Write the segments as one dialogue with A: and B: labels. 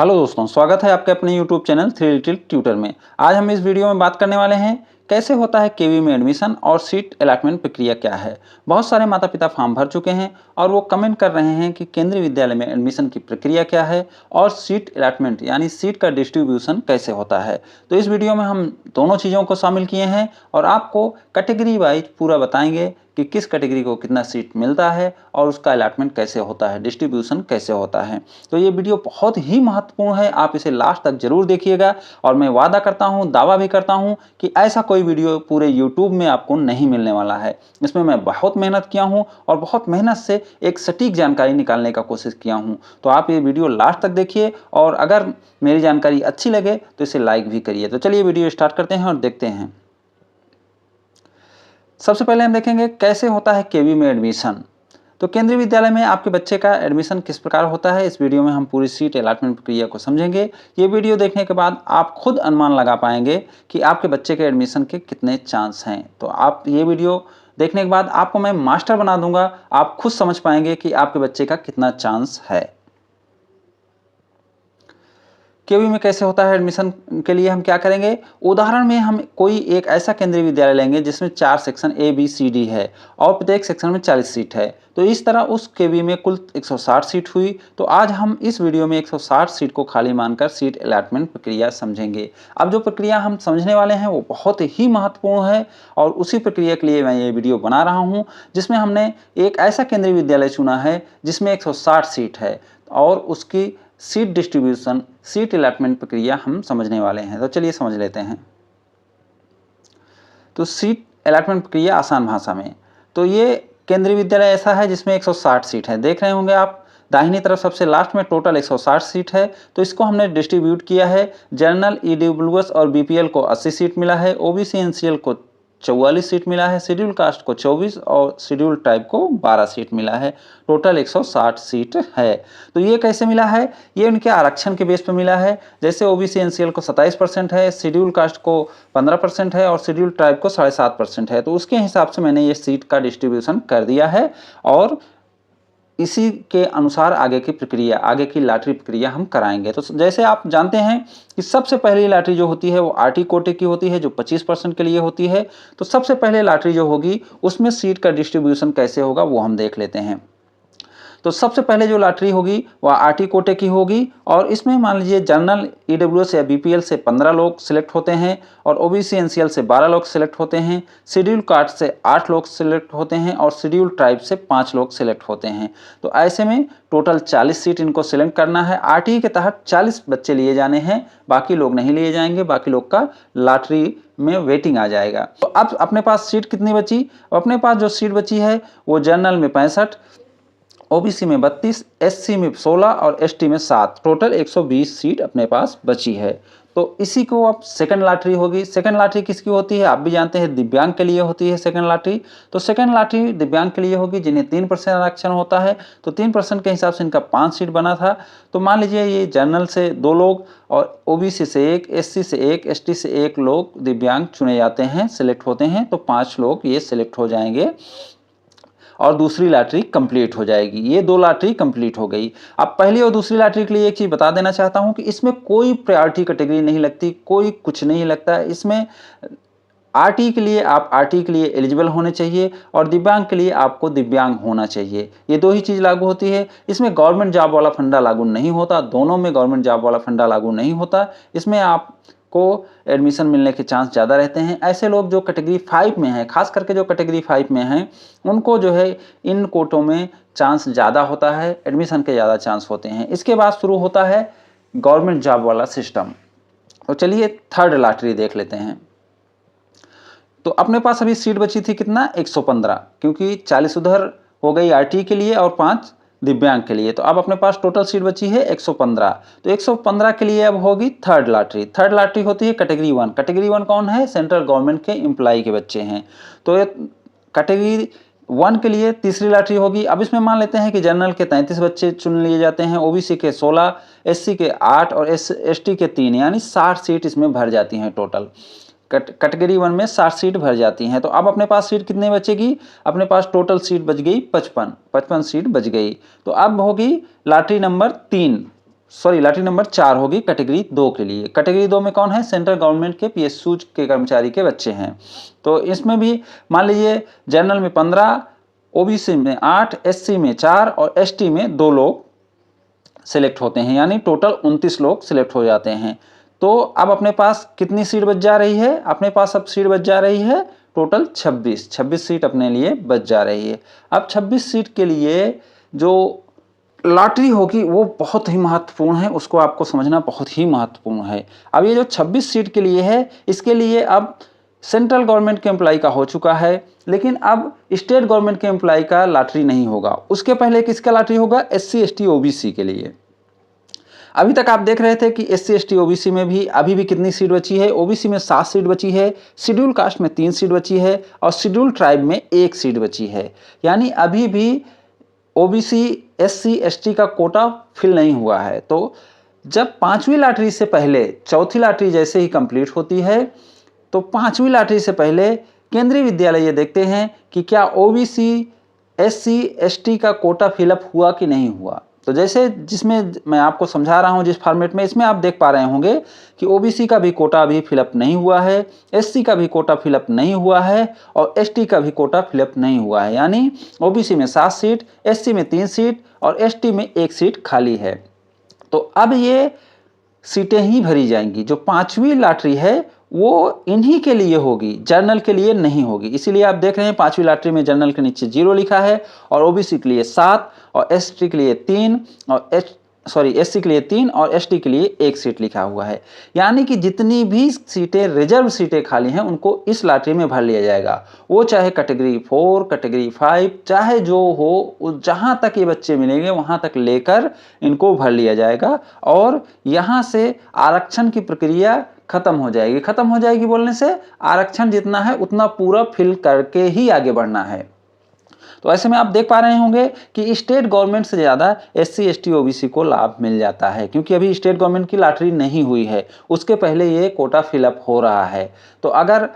A: Hello दोस्तों, स्वागत है आपके अपने YouTube channel three little tutor में। आज हम इस वीडियो में बात करने वाले हैं कैसे होता है केवी में एडमिशन और सीट अलॉटमेंट प्रक्रिया क्या है। बहुत सारे माता पिता फॉर्म भर चुके हैं और वो कमेंट कर रहे हैं कि केंद्रीय विद्यालय में एडमिशन की प्रक्रिया क्या है और सीट अलॉटमेंट यानी सीट का डिस्ट्रीब्यूशन कैसे होता है। तो इस वीडियो में हम दोनों चीज़ों को शामिल किए हैं और आपको कैटेगरी वाइज पूरा बताएंगे कि किस कैटेगरी को कितना सीट मिलता है और उसका अलॉटमेंट कैसे होता है, डिस्ट्रीब्यूशन कैसे होता है। तो ये वीडियो बहुत ही महत्वपूर्ण है, आप इसे लास्ट तक जरूर देखिएगा और मैं वादा करता हूँ, दावा भी करता हूँ कि ऐसा कोई वीडियो पूरे यूट्यूब में आपको नहीं मिलने वाला है। इसमें मैं बहुत मेहनत किया हूँ और बहुत मेहनत से एक सटीक जानकारी निकालने का कोशिश किया हूँ। तो आप ये वीडियो लास्ट तक देखिए और अगर मेरी जानकारी अच्छी लगे तो इसे लाइक भी करिए। तो चलिए वीडियो स्टार्ट करते हैं और देखते हैं। सबसे पहले हम देखेंगे कैसे होता है केवी में एडमिशन। तो केंद्रीय विद्यालय में आपके बच्चे का एडमिशन किस प्रकार होता है, इस वीडियो में हम पूरी सीट अलॉटमेंट प्रक्रिया को समझेंगे। ये वीडियो देखने के बाद आप खुद अनुमान लगा पाएंगे कि आपके बच्चे के एडमिशन के कितने चांस हैं। तो आप ये वीडियो देखने के बाद आपको मैं मास्टर बना दूंगा, आप खुद समझ पाएंगे कि आपके बच्चे का कितना चांस है। केवी में कैसे होता है एडमिशन के लिए हम क्या करेंगे, उदाहरण में हम कोई एक ऐसा केंद्रीय विद्यालय लेंगे जिसमें 4 section A B C D है और प्रत्येक सेक्शन में 40 सीट है। तो इस तरह उस केवी में कुल 160 सीट हुई। तो आज हम इस वीडियो में 160 सीट को खाली मानकर सीट अलॉटमेंट प्रक्रिया समझेंगे। अब जो प्रक्रिया हम समझने वाले हैं वो बहुत ही महत्वपूर्ण है और उसी प्रक्रिया के लिए मैं ये वीडियो बना रहा हूँ, जिसमें हमने एक ऐसा केंद्रीय विद्यालय चुना है जिसमें 160 सीट है और उसकी सीट डिस्ट्रीब्यूशन, सीट अलॉटमेंट प्रक्रिया हम समझने वाले हैं। तो चलिए समझ लेते हैं। तो सीट अलॉटमेंट प्रक्रिया आसान भाषा में, तो ये केंद्रीय विद्यालय ऐसा है जिसमें 160 सीट है। देख रहे होंगे आप दाहिनी तरफ सबसे लास्ट में टोटल 160 सीट है। तो इसको हमने डिस्ट्रीब्यूट किया है। जनरल, ईडब्ल्यूएस और बीपीएल को 80 सीट मिला है, ओबीसी एनसीएल को 44 सीट मिला है, शेड्यूल कास्ट को 24 और शेड्यूल ट्राइब को 12 सीट मिला है। टोटल 160 सीट है। तो ये कैसे मिला है, ये उनके आरक्षण के बेस पर मिला है। जैसे ओबीसी एनसीएल को 27% है, शेड्यूल कास्ट को 15% है और शेड्यूल ट्राइब को 7.5% है। तो उसके हिसाब से मैंने ये सीट का डिस्ट्रीब्यूशन कर दिया है और इसी के अनुसार आगे की प्रक्रिया, आगे की लॉटरी प्रक्रिया हम कराएंगे। तो जैसे आप जानते हैं कि सबसे पहली लॉटरी जो होती है वो आरटी कोटे की होती है, जो 25% के लिए होती है। तो सबसे पहले लॉटरी जो होगी उसमें सीट का डिस्ट्रीब्यूशन कैसे होगा वो हम देख लेते हैं। तो सबसे पहले जो लॉटरी होगी वह आरटी कोटे की होगी और इसमें मान लीजिए जनरल, ईडब्ल्यूएस या बीपीएल से 15 लोग सिलेक्ट होते हैं और ओबीसी एनसीएल से 12 लोग सिलेक्ट होते हैं, शेड्यूल कास्ट से 8 लोग सिलेक्ट होते हैं और शेड्यूल ट्राइब से 5 लोग सिलेक्ट होते हैं। तो ऐसे में टोटल 40 सीट इनको सिलेक्ट करना है। आरटी के तहत 40 बच्चे लिए जाने हैं, बाकी लोग नहीं लिए जाएंगे, बाकी लोग का लॉटरी में वेटिंग आ जाएगा। तो अब अपने पास सीट कितनी बची, अपने पास जो सीट बची है वो जनरल में 65, ओबीसी में 32, एससी में 16 और एसटी में 7, टोटल 120 सीट अपने पास बची है। तो इसी को अब सेकंड लॉटरी होगी। सेकंड लॉटरी किसकी होती है, आप भी जानते हैं, दिव्यांग के लिए होती है सेकंड लॉटरी। तो सेकंड लॉटरी दिव्यांग के लिए होगी जिन्हें 3% आरक्षण होता है। तो 3% के हिसाब से इनका 5 सीट बना था। तो मान लीजिए ये जनरल से 2 लोग और ओबीसी से 1, एससी से 1, एसटी से 1 लोग दिव्यांग चुने जाते हैं, सिलेक्ट होते हैं। तो 5 लोग ये सिलेक्ट हो जाएंगे और दूसरी लॉटरी कंप्लीट हो जाएगी। ये 2 लॉटरी कंप्लीट हो गई। अब पहली और दूसरी लॉटरी के लिए एक चीज़ बता देना चाहता हूं कि इसमें कोई प्रायोरिटी कैटेगरी नहीं लगती, कोई कुछ नहीं लगता। इसमें आरटी के लिए आप आरटी के लिए एलिजिबल होने चाहिए और दिव्यांग के लिए आपको दिव्यांग होना चाहिए। ये 2 ही चीज़ लागू होती है। इसमें गवर्नमेंट जॉब वाला फंडा लागू नहीं होता, दोनों में गवर्नमेंट जॉब वाला फंडा लागू नहीं होता। इसमें आप को एडमिशन मिलने के चांस ज़्यादा रहते हैं। ऐसे लोग जो कैटेगरी 5 में हैं, खास करके जो कैटेगरी 5 में हैं, उनको जो है इन कोटों में चांस ज़्यादा होता है, एडमिशन के ज़्यादा चांस होते हैं। इसके बाद शुरू होता है गवर्नमेंट जॉब वाला सिस्टम। तो चलिए थर्ड लॉटरी देख लेते हैं। तो अपने पास अभी सीट बची थी कितना, 115, क्योंकि 40 उधर हो गई आरटी के लिए और 5 दिव्यांग के लिए। तो अब अपने पास टोटल सीट बची है 115। तो 115 के लिए अब होगी थर्ड लॉटरी। थर्ड लॉटरी होती है कैटेगरी 1। कैटेगरी 1 कौन है, सेंट्रल गवर्नमेंट के एम्प्लॉय के बच्चे हैं। तो ये कैटेगरी 1 के लिए तीसरी लॉटरी होगी। अब इसमें मान लेते हैं कि जनरल के 33 बच्चे चुन लिए जाते हैं, ओबीसी के 16, एससी के 8 और एसटी के 3, यानी 60 सीट इसमें भर जाती हैं टोटल। कैटेगरी 1 में 60 सीट भर जाती हैं। तो अब अपने पास सीट कितनी बचेगी, अपने पास टोटल सीट बच गई 55 सीट बच गई। तो अब होगी lottery number 3। Sorry lottery number 4 होगी कैटेगरी 2 के लिए। कैटेगरी 2 में कौन है? सेंट्रल गवर्नमेंट के पीएसयू के कर्मचारी के बच्चे हैं। तो इसमें भी मान लीजिए जनरल में 15, ओबीसी में 8, एससी में 4 और एसटी में 2 लोग सिलेक्ट होते हैं, यानी टोटल 29 लोग सिलेक्ट हो जाते हैं। तो अब अपने पास कितनी सीट बच जा रही है? अपने पास अब सीट बच जा रही है टोटल 26 सीट अपने लिए बच जा रही है। अब 26 सीट के लिए जो लॉटरी होगी वो बहुत ही महत्वपूर्ण है, उसको आपको समझना बहुत ही महत्वपूर्ण है। अब ये जो 26 सीट के लिए है, इसके लिए अब सेंट्रल गवर्नमेंट के एम्प्लॉय का हो चुका है, लेकिन अब स्टेट गवर्नमेंट के एम्प्लॉय का लॉटरी नहीं होगा। उसके पहले किसका लॉटरी होगा? एससी एसटी ओबीसी के लिए। अभी तक आप देख रहे थे कि एससी एसटी ओबीसी में भी अभी भी कितनी सीट बची है? ओबीसी में 7 सीट बची है, शेड्यूल कास्ट में 3 सीट बची है और शेड्यूल ट्राइब में 1 सीट बची है। यानी अभी भी ओबीसी एससी एसटी का कोटा फिल नहीं हुआ है। तो जब 5वीं लॉटरी से पहले चौथी लॉटरी जैसे ही कंप्लीट होती है, तो 5वीं लॉटरी से पहले केंद्रीय विद्यालय ये देखते हैं कि क्या ओबीसी एससी एसटी का कोटा फिलअप हुआ कि नहीं हुआ। तो जैसे जिसमें मैं आपको समझा रहा हूं जिस फॉर्मेट में, इसमें आप देख पा रहे होंगे कि ओबीसी का भी कोटा अभी फिलअप नहीं हुआ है, एससी का भी कोटा फिलअप नहीं हुआ है और एसटी का भी कोटा फिलअप नहीं हुआ है। यानी ओबीसी में 7 सीट, एससी में 3 सीट और एसटी में 1 सीट खाली है। तो अब ये सीटें ही भरी जाएंगी। जो 5वीं लॉटरी है वो इन्हीं के लिए होगी, जनरल के लिए नहीं होगी। इसीलिए आप देख रहे हैं 5वीं लॉटरी में जनरल के नीचे 0 लिखा है और ओबीसी के लिए 7 और एसटी के लिए 3 और एससी के लिए 3 और एसटी के लिए 1 सीट लिखा हुआ है। यानी कि जितनी भी सीटें रिजर्व सीटें खाली हैं उनको इस लॉटरी में भर लिया जाएगा। वो चाहे कैटेगरी 4, कैटेगरी 5 चाहे जो हो, जहां तक ये बच्चे मिलेंगे वहां तक लेकर इनको भर लिया जाएगा और यहां से आरक्षण की प्रक्रिया खत्म हो जाएगी। खत्म हो जाएगी बोलने से आरक्षण जितना है उतना पूरा फिल करके ही आगे बढ़ना है। तो ऐसे में आप देख पा रहे होंगे कि स्टेट गवर्नमेंट से ज़्यादा एससी एसटी ओबीसी को लाभ मिल जाता है, क्योंकि अभी स्टेट गवर्नमेंट की लॉटरी नहीं हुई है, उसके पहले ये कोटा फिलअप हो रहा है। तो अगर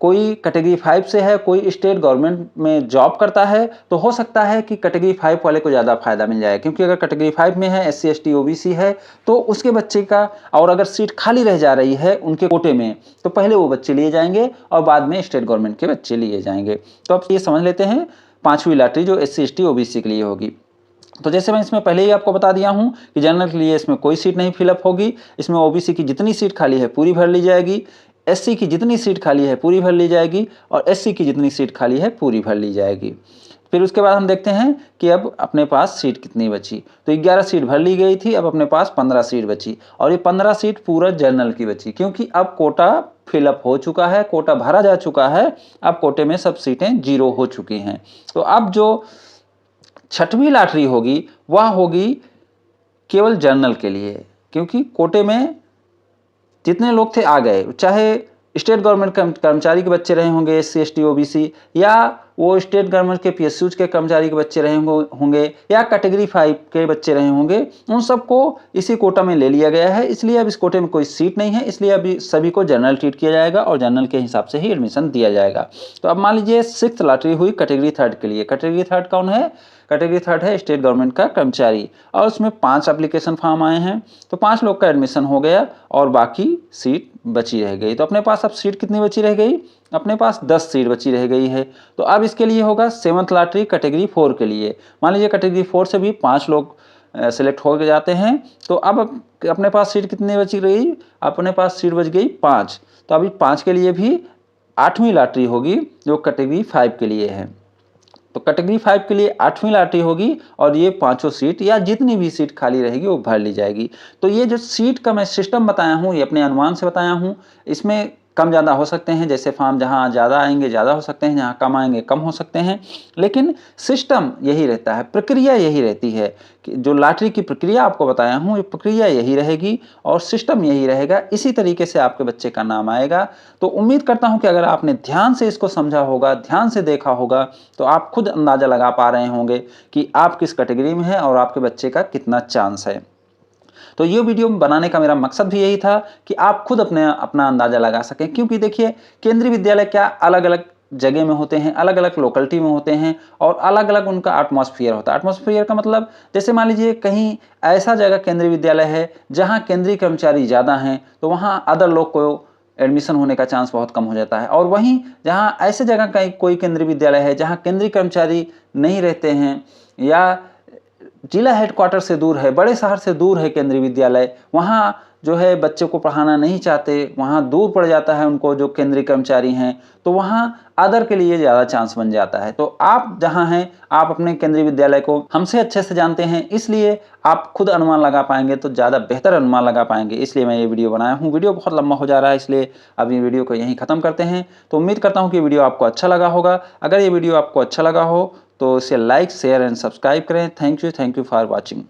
A: कोई कैटेगरी 5 से है, कोई स्टेट गवर्नमेंट में जॉब करता है, तो हो सकता है कि कैटेगरी 5 वाले को ज़्यादा फायदा मिल जाए, क्योंकि अगर कैटेगरी 5 में है, एससी एसटी ओबीसी है, तो उसके बच्चे का, और अगर सीट खाली रह जा रही है उनके कोटे में, तो पहले वो बच्चे लिए जाएंगे और बाद में स्टेट गवर्नमेंट के बच्चे लिए जाएंगे। तो अब ये समझ लेते हैं 5वीं लॉटरी जो एससी एसटी ओबीसी के लिए होगी। तो जैसे मैं इसमें पहले ही आपको बता दिया हूं कि जनरल के लिए इसमें कोई सीट नहीं फिलअप होगी, इसमें ओबीसी की जितनी सीट खाली है पूरी भर ली जाएगी, एससी की जितनी सीट खाली है पूरी भर ली जाएगी और एससी की जितनी सीट खाली है पूरी भर ली जाएगी। फिर उसके बाद हम देखते हैं कि अब अपने पास सीट कितनी बची। तो 11 सीट भर ली गई थी, अब अपने पास 15 सीट बची और ये 15 सीट पूरा जनरल की बची, क्योंकि अब कोटा फिलअप हो चुका है, कोटा भरा जा चुका है, अब कोटे में सब सीटें 0 हो चुकी हैं। तो अब जो 6वीं लॉटरी होगी वह होगी केवल जनरल के लिए, क्योंकि कोटे में जितने लोग थे आ गए, चाहे स्टेट गवर्नमेंट कर्मचारी के बच्चे रहे होंगे एससी एसटी ओबीसी, या वो स्टेट गवर्नमेंट के पीएसयूज के कर्मचारी के बच्चे रहे होंगे, या कैटेगरी 5 के बच्चे रहे होंगे, उन सबको इसी कोटा में ले लिया गया है। इसलिए अब इस कोटे में कोई सीट नहीं है, इसलिए अभी सभी को जनरल ट्रीट किया जाएगा और जनरल के हिसाब से ही एडमिशन दिया जाएगा। तो अब मान लीजिए 6th लॉटरी हुई कैटेगरी 3 के लिए। कैटेगरी 3 कौन है? कैटेगरी 3 है स्टेट गवर्नमेंट का कर्मचारी और उसमें 5 एप्लीकेशन फॉर्म आए हैं, तो 5 लोग का एडमिशन हो गया और बाकी सीट बची रह गई। तो अपने पास अब सीट कितनी बची रह गई? अपने पास 10 सीट बची रह गई है। तो अब इसके लिए होगा 7th लॉटरी कैटेगरी 4 के लिए। मान लीजिए कैटेगरी 4 से भी 5 लोग सिलेक्ट हो जाते हैं, तो अब अपने पास सीट कितनी बची रही? अपने पास सीट बच गई 5। तो अभी 5 के लिए भी 8वीं लॉटरी होगी जो कैटेगरी 5 के लिए है। तो कैटेगरी 5 के लिए 8वीं लॉटरी होगी और ये 5 सीट या जितनी भी सीट खाली रहेगी वो भर ली जाएगी। तो ये जो सीट का मैं सिस्टम बताया हूँ, ये अपने अनुमान से बताया हूँ, इसमें कम ज़्यादा हो सकते हैं, जैसे फॉर्म जहाँ ज़्यादा आएंगे ज़्यादा हो सकते हैं, जहाँ कम आएंगे कम हो सकते हैं, लेकिन सिस्टम यही रहता है, प्रक्रिया यही रहती है कि जो लॉटरी की प्रक्रिया आपको बताया हूँ ये प्रक्रिया यही रहेगी और सिस्टम यही रहेगा। इसी तरीके से आपके बच्चे का नाम आएगा। तो उम्मीद करता हूँ कि अगर आपने ध्यान से इसको समझा होगा, ध्यान से देखा होगा, तो आप खुद अंदाज़ा लगा पा रहे होंगे कि आप किस कैटेगरी में हैं और आपके बच्चे का कितना चांस है। तो ये वीडियो बनाने का मेरा मकसद भी यही था कि आप खुद अपना अंदाज़ा लगा सकें, क्योंकि देखिए केंद्रीय विद्यालय क्या अलग अलग जगह में होते हैं, अलग अलग लोकेलिटी में होते हैं और अलग अलग उनका एटमॉस्फेयर होता है। एटमॉस्फेयर का मतलब जैसे मान लीजिए कहीं ऐसा जगह केंद्रीय विद्यालय है जहाँ केंद्रीय कर्मचारी ज़्यादा हैं, तो वहाँ अदर लोग को एडमिशन होने का चांस बहुत कम हो जाता है। और वहीं जहाँ ऐसे जगह का कोई केंद्रीय विद्यालय है जहाँ केंद्रीय कर्मचारी नहीं रहते हैं या जिला हेडक्वार्टर से दूर है, बड़े शहर से दूर है केंद्रीय विद्यालय, वहाँ जो है बच्चे को पढ़ाना नहीं चाहते, वहाँ दूर पड़ जाता है उनको जो केंद्रीय कर्मचारी हैं, तो वहाँ अदर के लिए ज़्यादा चांस बन जाता है। तो आप जहाँ हैं, आप अपने केंद्रीय विद्यालय को हमसे अच्छे से जानते हैं, इसलिए आप खुद अनुमान लगा पाएंगे, तो ज़्यादा बेहतर अनुमान लगा पाएंगे, इसलिए मैं ये वीडियो बनाया हूँ। वीडियो बहुत लंबा हो जा रहा है, इसलिए अब ये वीडियो को यहीं ख़त्म करते हैं। तो उम्मीद करता हूँ कि वीडियो आपको अच्छा लगा होगा। अगर ये वीडियो आपको अच्छा लगा हो तो इसे लाइक, शेयर एंड सब्सक्राइब करें। Thank you for watching.